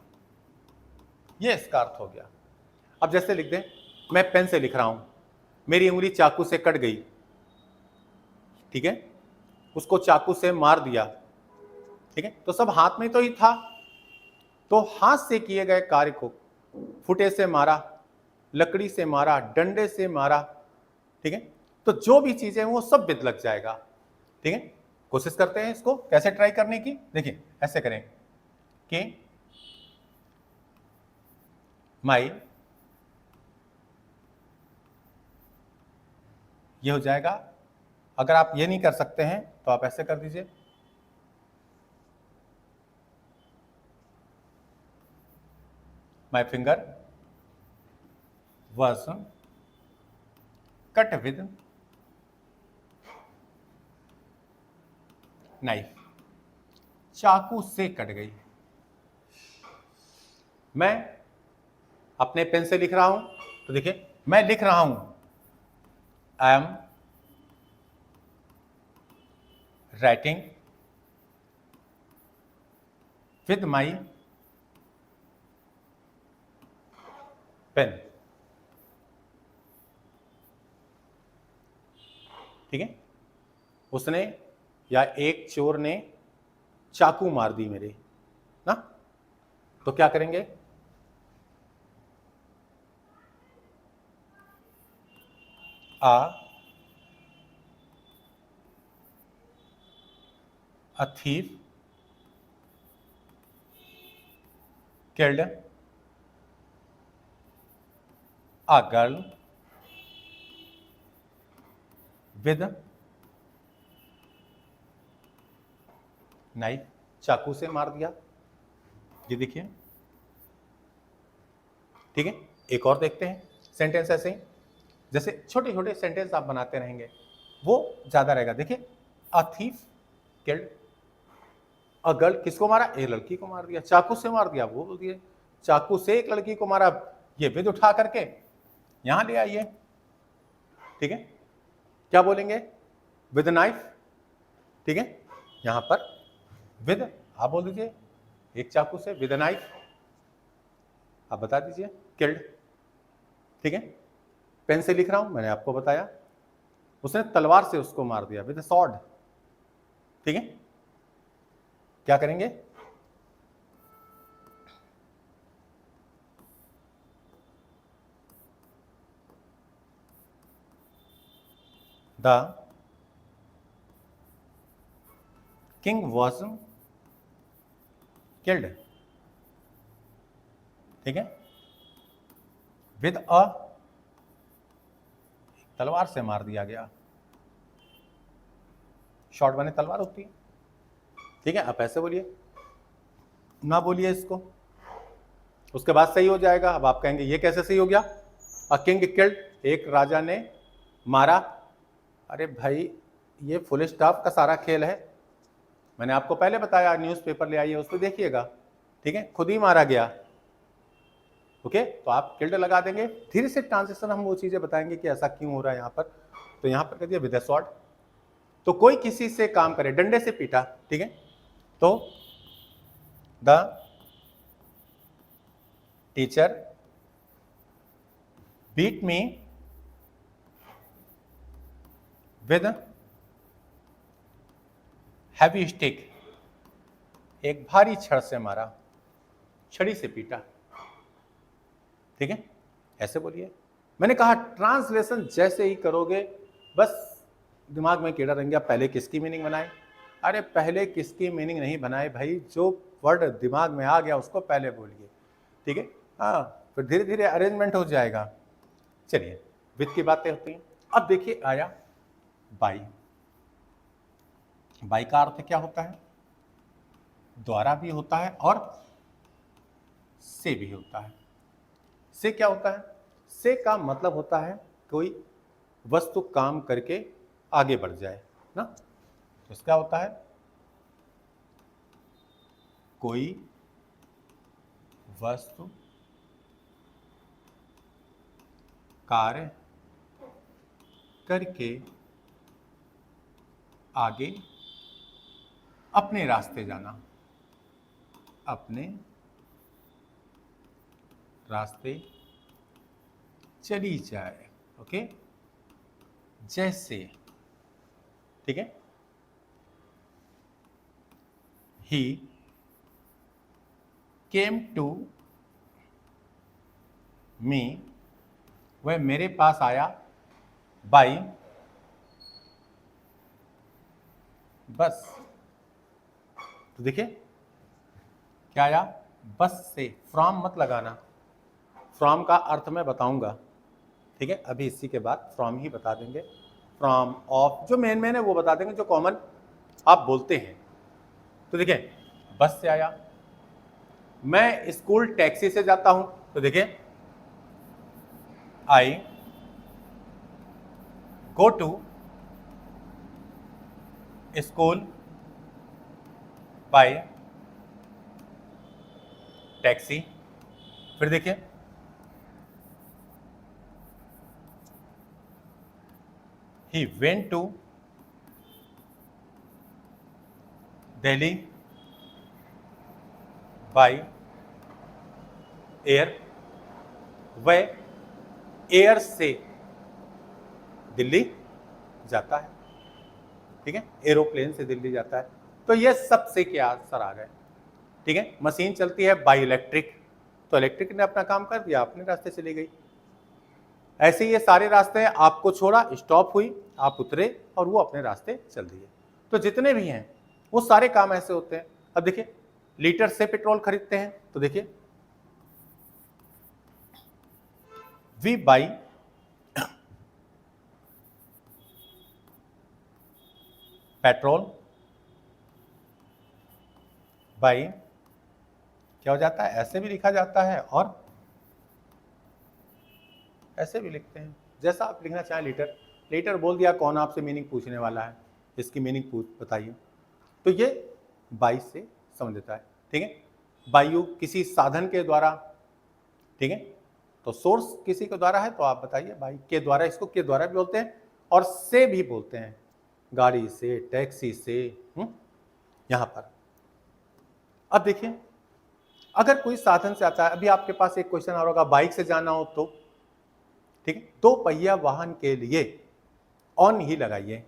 यह इसका अर्थ हो गया। अब जैसे लिख दें, मैं पेन से लिख रहा हूं, मेरी उंगली चाकू से कट गई, ठीक है, उसको चाकू से मार दिया, ठीक है, तो सब हाथ में तो ही था। तो हाथ से किए गए कार्य को फुटे से मारा, लकड़ी से मारा, डंडे से मारा, ठीक है, तो जो भी चीजें वो सब विद लग जाएगा। ठीक है, कोशिश करते हैं इसको कैसे ट्राई करने की। देखिए, ऐसे करें कि माई, ये हो जाएगा। अगर आप ये नहीं कर सकते हैं तो आप ऐसे कर दीजिए, my finger was cut with knife। चाकू से कट गई। मैं अपने पेन से लिख रहा हूं, तो देखिए, मैं लिख रहा हूं I am writing with my pen. ठीक है, उसने या एक चोर ने चाकू मार दी मेरे ना, तो क्या करेंगे? a thief killed a girl with knife। चाकू से मार दिया, ये देखिए। ठीक है, एक और देखते हैं सेंटेंस ऐसे ही। जैसे छोटे छोटे सेंटेंस आप बनाते रहेंगे, वो ज्यादा रहेगा। देखिए, a thief killed a girl. किसको मारा? एक लड़की को मार दिया, चाकू से मार दिया, वो बोल दिए चाकू से एक लड़की को मारा। ये विद उठा करके यहां ले आइए। ठीक है, क्या बोलेंगे? With knife. ठीक है, यहां पर विद आप बोल दीजिए, एक चाकू से विद नाइफ आप बता दीजिए किल्ड। ठीक है, पेन से लिख रहा हूं, मैंने आपको बताया, उसने तलवार से उसको मार दिया विद सॉर्ड। ठीक है, क्या करेंगे? द किंग वॉज किल्ड, ठीक है, विद अ, तलवार से मार दिया गया। शॉर्ट माने तलवार होती है, ठीक है। आप ऐसे बोलिए, ना बोलिए इसको, उसके बाद सही हो जाएगा। अब आप कहेंगे ये कैसे सही हो गया? अ किंग किल्ड, एक राजा ने मारा। अरे भाई, ये फुल स्टॉप का सारा खेल है। मैंने आपको पहले बताया, न्यूज़पेपर ले आइए, उस पर देखिएगा, ठीक है, खुद ही मारा गया। ओके, तो आप किल्ड लगा देंगे, धीरे से ट्रांजिशन हम वो चीजें बताएंगे कि ऐसा क्यों हो रहा है यहाँ पर। तो यहाँ पर कह दिया विद अ स्वॉर्ड, तो कोई किसी से काम करे, डंडे से पीटा, ठीक है। तो the teacher beat me with heavy stick, एक भारी छड़ से मारा, छड़ी से पीटा, ठीक है। ऐसे बोलिए। मैंने कहा ट्रांसलेशन जैसे ही करोगे बस दिमाग में कीड़ा रंग गया, पहले किसकी मीनिंग बनाए। अरे पहले किसकी मीनिंग नहीं बनाए भाई, जो वर्ड दिमाग में आ गया उसको पहले बोलिए, ठीक है। हाँ, फिर धीरे धीरे अरेंजमेंट हो जाएगा। चलिए, विद की बातें होती हैं। अब देखिए आया बाई। बाई का अर्थ क्या होता है? द्वारा भी होता है और से भी होता है। से क्या होता है? से का मतलब होता है कोई वस्तु काम करके आगे बढ़ जाए ना, तो इसका होता है कोई वस्तु कार्य करके आगे अपने रास्ते जाना, अपने रास्ते चली जाए, ओके, जैसे, ठीक है। ही केम टू मी, वह मेरे पास आया, बाई बस। तो देखिए क्या आया? बस से। फ्रॉम मत लगाना, फ्रॉम का अर्थ मैं बताऊंगा, ठीक है। अभी इसी के बाद फ्रॉम ही बता देंगे, फ्रॉम, ऑफ, जो मेन मेन है वो बता देंगे, जो कॉमन आप बोलते हैं। तो देखिए बस से आया, मैं स्कूल टैक्सी से जाता हूं, तो देखिए I go to school by taxi. फिर देखिए he went to Delhi by air, वह एयर से दिल्ली जाता है, ठीक है, एरोप्लेन से दिल्ली जाता है। तो ये सबसे क्या आंसर आ गए, ठीक है। मशीन चलती है बाय इलेक्ट्रिक, तो इलेक्ट्रिक ने अपना काम कर दिया, अपने रास्ते चली गई। ऐसे ही ये सारे रास्ते हैं, आपको छोड़ा, स्टॉप हुई, आप उतरे और वो अपने रास्ते चल दिए। तो जितने भी हैं वो सारे काम ऐसे होते हैं। अब देखिए लीटर से पेट्रोल खरीदते हैं, तो देखिए वी बाई पेट्रोल बाई, क्या हो जाता है? ऐसे भी लिखा जाता है और ऐसे भी लिखते हैं, जैसा आप लिखना चाहें। लीटर, लीटर बोल दिया, कौन आपसे मीनिंग पूछने वाला है, इसकी मीनिंग बताइए। तो ये बाई से समझता है, ठीक है। वायु किसी साधन के द्वारा, ठीक है, तो सोर्स किसी के द्वारा है, तो आप बताइए बाई के द्वारा, इसको के द्वारा भी बोलते हैं और से भी बोलते हैं, गाड़ी से, टैक्सी से, यहां पर। अब देखिए अगर कोई साधन से आता है, अभी आपके पास एक क्वेश्चन आ रहा होगा, बाइक से जाना हो तो, ठीक है, दो पहिया वाहन के लिए ऑन ही लगाइए,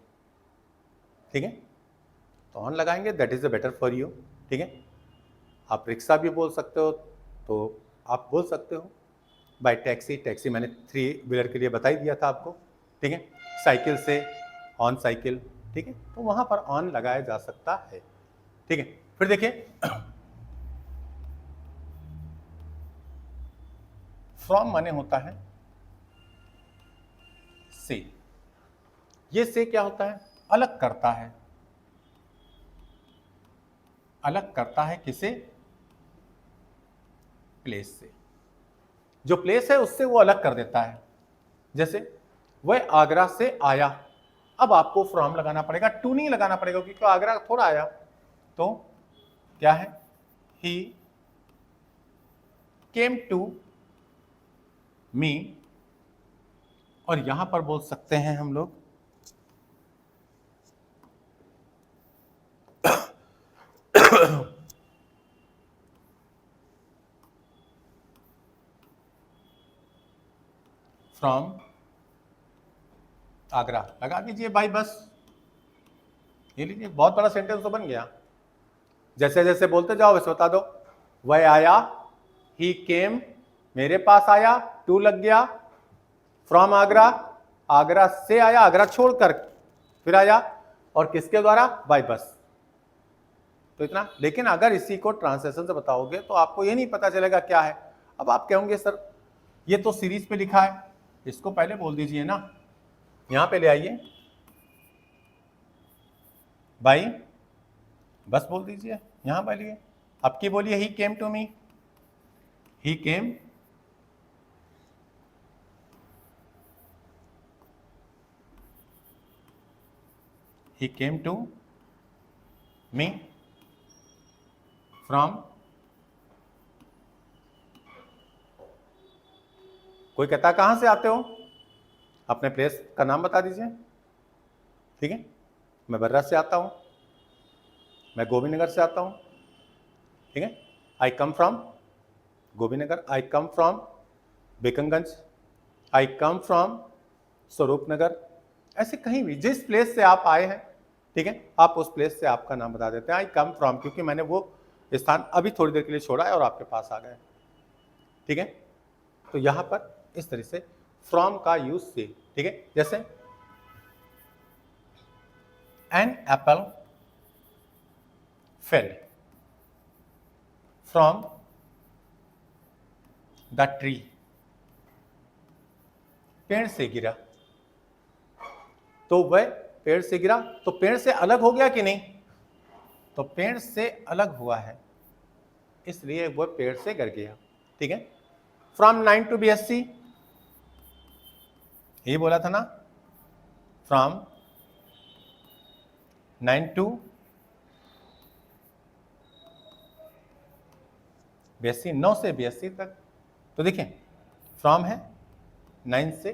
ठीक है। तो ऑन लगाएंगे, that is the better for you, ठीक है। आप रिक्शा भी बोल सकते हो, तो आप बोल सकते हो बाय टैक्सी, टैक्सी मैंने 3 व्हीलर के लिए बता ही दिया था आपको, ठीक है। साइकिल से, ऑन साइकिल, ठीक है, तो वहां पर ऑन लगाया जा सकता है, ठीक है। फिर देखिए फ्रॉम माने होता है से, ये से क्या होता है, अलग करता है, अलग करता है किसे, प्लेस से, जो प्लेस है उससे वो अलग कर देता है। जैसे वह आगरा से आया, अब आपको फ्रॉम लगाना पड़ेगा, टू नहीं लगाना पड़ेगा क्योंकि आगरा थोड़ा आया, तो क्या है, ही केम टू मी, और यहां पर बोल सकते हैं हम लोग फ्रॉम आगरा, लगा दीजिए भाई बस, ये लीजिए बहुत बड़ा सेंटेंस तो बन गया। जैसे जैसे बोलते जाओ वैसे बता दो, वह आया, ही केम, मेरे पास आया, टू लग गया, फ्रॉम आगरा, आगरा से आया, आगरा छोड़कर फिर आया, और किसके द्वारा, बाय बस, तो इतना। लेकिन अगर इसी को ट्रांसलेशन से बताओगे तो आपको ये नहीं पता चलेगा क्या है। अब आप कहोगे सर ये तो सीरीज पे लिखा है, इसको पहले बोल दीजिए ना, यहां पे ले आइए भाई, बस बोल दीजिए, यहां बोलिए, अब की बोलिए, he came to me, he came he came to me from, कोई कहता कहां से आते हो, अपने प्लेस का नाम बता दीजिए, ठीक है, मैं बर्रा से आता हूं, मैं गोविंदनगर से आता हूं, ठीक है, I come from Govindnagar, I come from Beconganj, I come from Swaroop Nagar, ऐसे कहीं भी जिस प्लेस से आप आए हैं, ठीक है, आप उस प्लेस से आपका नाम बता देते हैं, आई कम फ्रॉम, क्योंकि मैंने वो स्थान अभी थोड़ी देर के लिए छोड़ा है और आपके पास आ गए, ठीक है। तो यहां पर इस तरह से फ्रॉम का यूज से, ठीक है, जैसे an apple fell from the tree, पेड़ से गिरा, तो वह पेड़ से गिरा, तो पेड़ से अलग हो गया कि नहीं, तो पेड़ से अलग हुआ है, इसलिए वह पेड़ से गिर गया, ठीक है। फ्रॉम 9 टू BSc, ये बोला था ना, फ्रॉम 9 टू BSc, 9 से BSc तक, तो देखिए फ्रॉम है 9 से,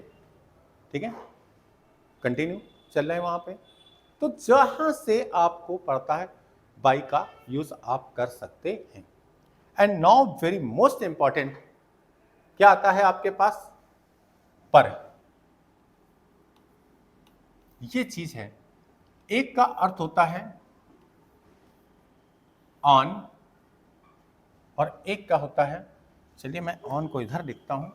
ठीक है, कंटिन्यू चल रहे हैं वहां पे, तो जहां से आपको पड़ता है बाई का यूज आप कर सकते हैं। And now very most important क्या आता है आपके पास, पर, ये चीज है, एक का अर्थ होता है ऑन और एक का होता है, चलिए मैं ऑन को इधर लिखता हूं,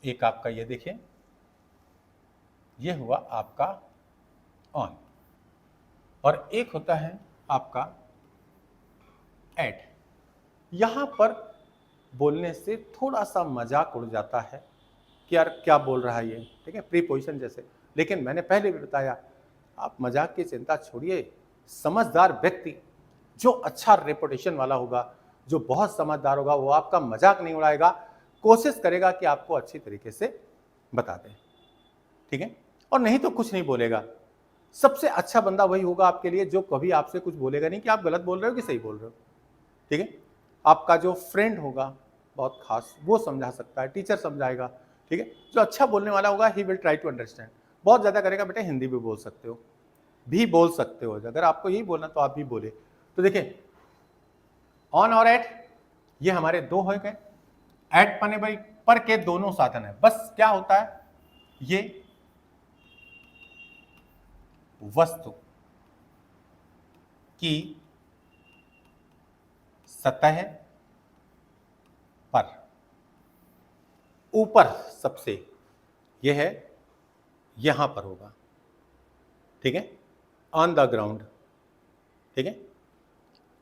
एक आपका ये देखिए, ये हुआ आपका ऑन, और एक होता है आपका एट। यहां पर बोलने से थोड़ा सा मजाक उड़ जाता है कि यार क्या बोल रहा है ये, ठीक है, प्रीपोजिशन जैसे, लेकिन मैंने पहले भी बताया, आप मजाक की चिंता छोड़िए, समझदार व्यक्ति जो अच्छा रेपुटेशन वाला होगा, जो बहुत समझदार होगा, वो आपका मजाक नहीं उड़ाएगा, कोशिश करेगा कि आपको अच्छी तरीके से बता दे, ठीक है, और नहीं तो कुछ नहीं बोलेगा। सबसे अच्छा बंदा वही होगा आपके लिए जो कभी आपसे कुछ बोलेगा नहीं कि आप गलत बोल रहे हो कि सही बोल रहे हो, ठीक है। आपका जो फ्रेंड होगा बहुत खास, वो समझा सकता है, टीचर समझाएगा, ठीक है। जो अच्छा बोलने वाला होगा he will try to understand, बहुत ज्यादा करेगा बेटा हिंदी भी बोल सकते हो, अगर आपको यही बोलना तो आप भी बोले। तो देखिए ऑन और एट ये हमारे दो हो गए, एट पाने भाई पर के दोनों साधन है, बस क्या होता है, ये वस्तु की सतह पर ऊपर सबसे, यह है यहां पर होगा, ठीक है, ऑन द ग्राउंड, ठीक है,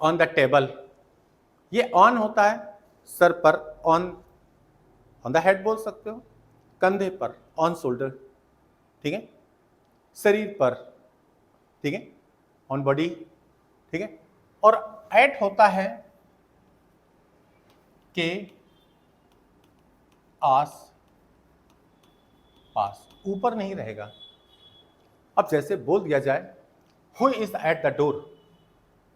ऑन द टेबल, ये ऑन होता है सर पर, ऑन ऑन द हेड बोल सकते हो, कंधे पर, ऑन शोल्डर, ठीक है, शरीर पर, ठीक है, ऑन बॉडी, ठीक है, और एट होता है के आस पास, ऊपर नहीं रहेगा। अब जैसे बोल दिया जाए who is at the door,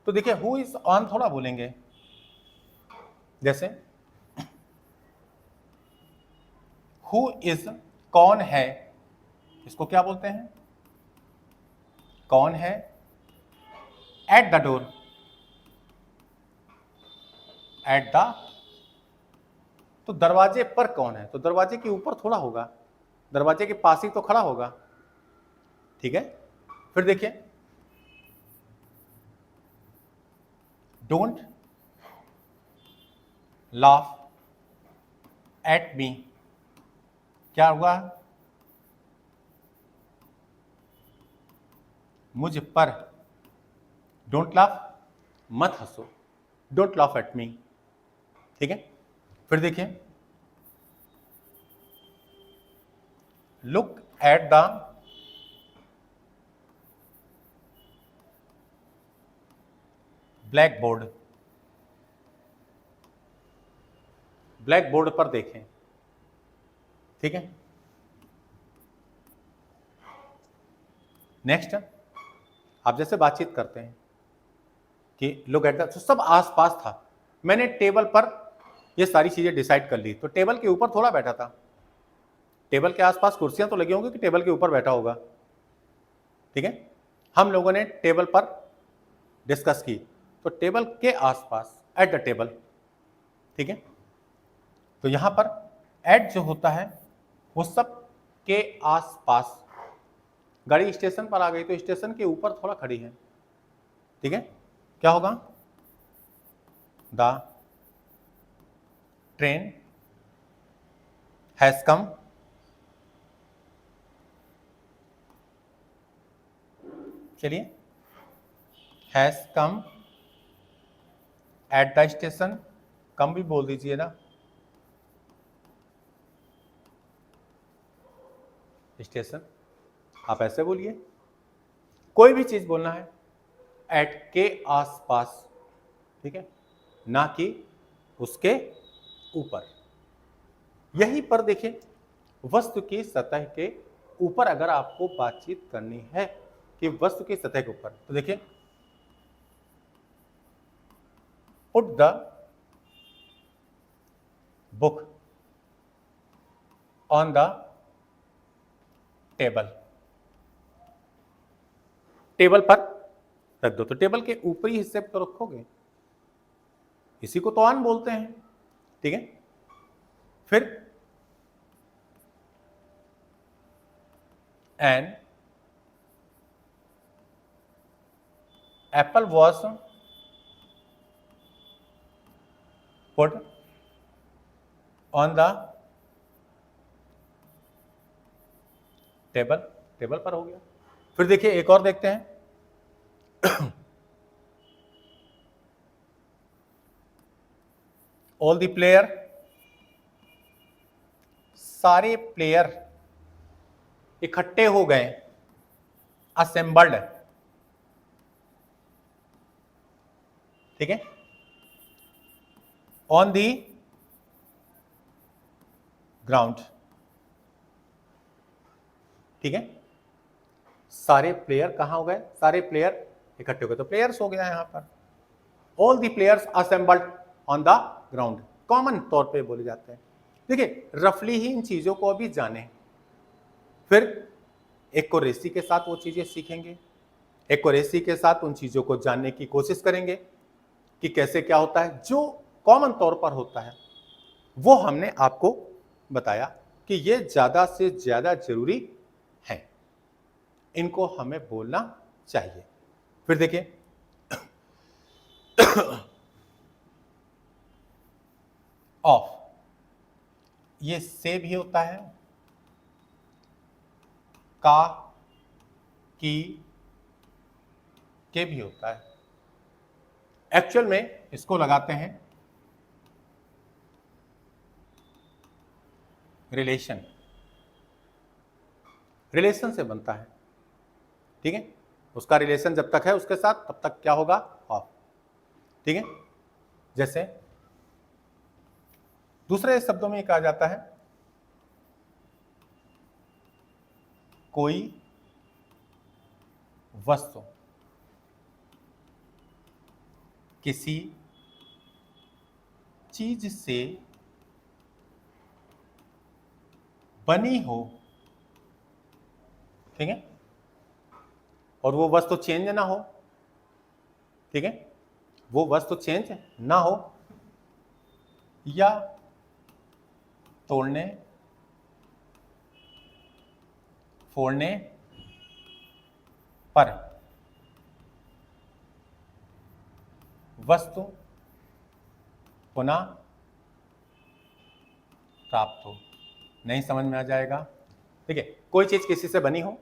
तो देखिए हु इज ऑन थोड़ा बोलेंगे, जैसे हु इज, कौन है, इसको क्या बोलते हैं, कौन है, at the door, at the, तो दरवाजे पर कौन है, तो दरवाजे के ऊपर थोड़ा होगा, दरवाजे के पास ही तो खड़ा होगा, ठीक है। फिर देखिए डोंट लाफ एट मी, क्या हुआ, मुझ पर, डोंट लाफ, मत हंसो, डोंट लाफ एट मी, ठीक है। फिर देखिए look at the black board, black board पर देखें, ठीक है। नेक्स्ट, आप जैसे बातचीत करते हैं कि लुक एट द, तो सब आसपास था, मैंने टेबल पर ये सारी चीजें डिसाइड कर ली, तो टेबल के ऊपर थोड़ा बैठा था, टेबल के आसपास कुर्सियां तो लगी होंगी कि टेबल के ऊपर बैठा होगा, ठीक है। हम लोगों ने टेबल पर डिस्कस की, तो टेबल के आसपास, एट द टेबल, ठीक है। तो यहां पर एट जो होता है वो सब के आसपास, गाड़ी स्टेशन पर आ गई तो स्टेशन के ऊपर थोड़ा खड़ी है, ठीक है, क्या होगा, द ट्रेन हैज कम, चलिए, has come at the station, come भी बोल दीजिए ना, स्टेशन, आप ऐसे बोलिए, कोई भी चीज बोलना है एट के आसपास, ठीक है, ना कि उसके ऊपर। यहीं पर देखिए वस्तु की सतह के ऊपर अगर आपको बातचीत करनी है कि वस्तु की सतह के ऊपर, तो देखिए put the book on the table, table पर रख दो, तो टेबल के ऊपरी हिस्से पर तो रखोगे, इसी को तो ऑन बोलते हैं, ठीक है। फिर an apple was put on the table, table पर हो गया। फिर देखिए एक और देखते हैं, ऑल द प्लेयर, सारे प्लेयर इकट्ठे हो गए, असेंबल्ड, ठीक है, ऑन दी ग्राउंड, ठीक है, सारे प्लेयर कहां हो गए, सारे प्लेयर इकट्ठे हो गए, तो प्लेयर्स हो गया यहां पर, all the players assembled on the ground, common तौर पे बोले जाते हैं। देखिए रफली ही इन चीजों को अभी जाने, फिर एक्यूरेसी के साथ वो चीजें सीखेंगे, एक्यूरेसी के साथ उन चीजों को जानने की कोशिश करेंगे कि कैसे क्या होता है, जो कॉमन तौर पर होता है वो हमने आपको बताया कि ये ज्यादा से ज्यादा जरूरी है, इनको हमें बोलना चाहिए। फिर देखिए ऑफ, ये से भी होता है, का, की, के भी होता है। एक्चुअल में इसको लगाते हैं रिलेशन, रिलेशन से बनता है, ठीक है। उसका रिलेशन जब तक है उसके साथ तब तक क्या होगा, ऑफ, ठीक है। जैसे दूसरे शब्दों में कहा जाता है कोई वस्तु किसी चीज से बनी हो, ठीक है, और वो वस्तु चेंज ना हो, ठीक है, वो वस्तु चेंज ना हो, या तोड़ने फोड़ने पर वस्तु पुनः प्राप्त हो। नहीं समझ में आ जाएगा, ठीक है। कोई चीज किसी से बनी हो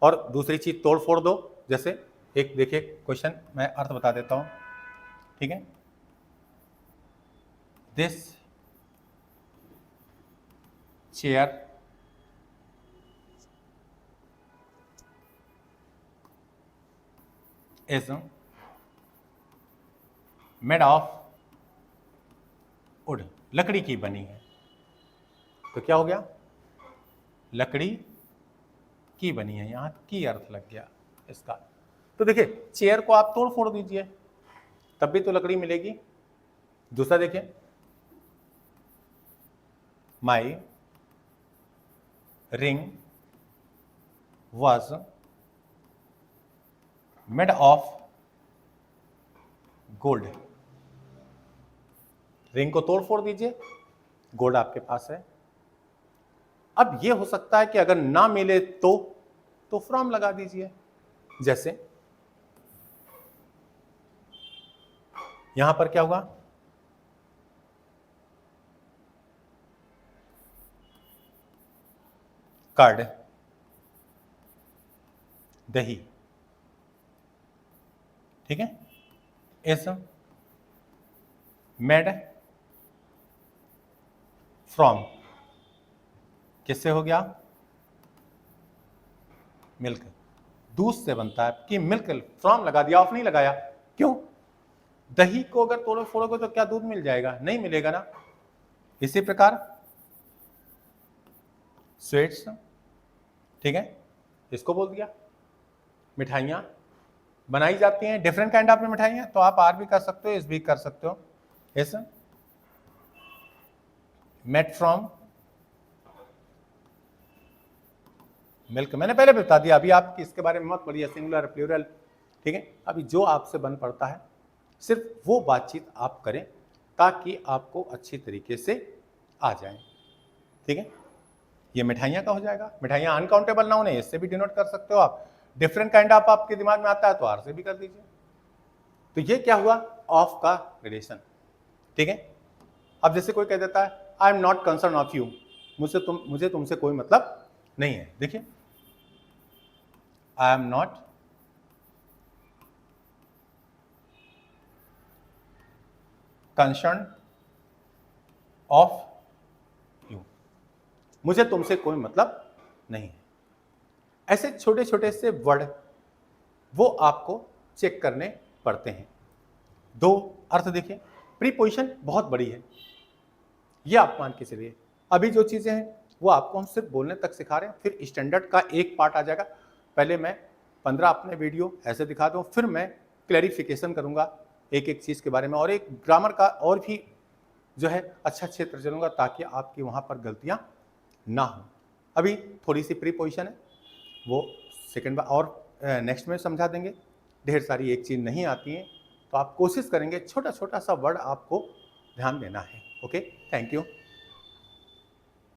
और दूसरी चीज तोड़ फोड़ दो, जैसे एक देखिए क्वेश्चन, मैं अर्थ बता देता हूं, ठीक है। This chair is made of would, लकड़ी की बनी है। तो क्या हो गया, लकड़ी की बनी है, यहां की अर्थ लग गया इसका। तो देखिए चेयर को आप तोड़ फोड़ दीजिए तब भी तो लकड़ी मिलेगी। दूसरा देखिए, my ring was made of gold, ring को तोड़ फोड़ दीजिए, गोल्ड आपके पास है। अब ये हो सकता है कि अगर ना मिले तो फ्रॉम लगा दीजिए, जैसे यहां पर क्या हुआ, कर्ड दही, ठीक है, इज मेड फ्रॉम, किससे हो गया, मिल्क, दूध से बनता है, कि मिल्क, फ्रॉम लगा दिया, ऑफ नहीं लगाया, क्यों, दही को अगर तोड़ो फोड़ोगे तो क्या दूध मिल जाएगा, नहीं मिलेगा ना। इसी प्रकार स्वीट्स, ठीक है, इसको बोल दिया। मिठाइयां बनाई जाती हैं, डिफरेंट काइंड ऑफ मिठाइयां, तो आप आर भी कर सकते हो, एस भी कर सकते हो। यस, मेड फ्रॉम मिल्क, मैंने पहले बता दिया, अभी आप इसके बारे में मत पढ़िए, सिंगुलर प्लूरल, ठीक है। अभी जो आपसे बन पड़ता है सिर्फ वो बातचीत आप करें ताकि आपको अच्छी तरीके से आ जाए, ठीक है। ये मिठाइयाँ का हो जाएगा, मिठाइयाँ अनकाउंटेबल ना होने, इससे भी डिनोट कर सकते हो आप। डिफरेंट काइंड ऑफ आपके दिमाग में आता है तो आर से भी कर दीजिए। तो ये क्या हुआ, ऑफ का रिलेशन, ठीक है। अब जैसे कोई कह देता है I am not concern of you, मुझे तुमसे कोई मतलब नहीं है, देखिए I am not concern of you, मुझे तुमसे कोई मतलब नहीं है। ऐसे छोटे छोटे से वर्ड वो आपको चेक करने पड़ते हैं। दो अर्थ देखिए, प्रीपोजिशन बहुत बड़ी है, ये आप मान के चलिए। अभी जो चीजें हैं वो आपको हम सिर्फ बोलने तक सिखा रहे हैं, फिर स्टैंडर्ड का एक पार्ट आ जाएगा। पहले मैं 15 अपने वीडियो ऐसे दिखा दूं, फिर मैं क्लैरिफिकेशन करूंगा एक एक चीज के बारे में, और एक ग्रामर का और भी जो है अच्छा क्षेत्र चलूंगा ताकि आपकी वहां पर गलतियां ना हो। अभी थोड़ी सी प्रीपोजिशन है वो सेकेंड बार और नेक्स्ट में समझा देंगे। ढेर सारी एक चीज़ नहीं आती है तो आप कोशिश करेंगे, छोटा छोटा सा वर्ड आपको ध्यान देना है। Okay, thank you.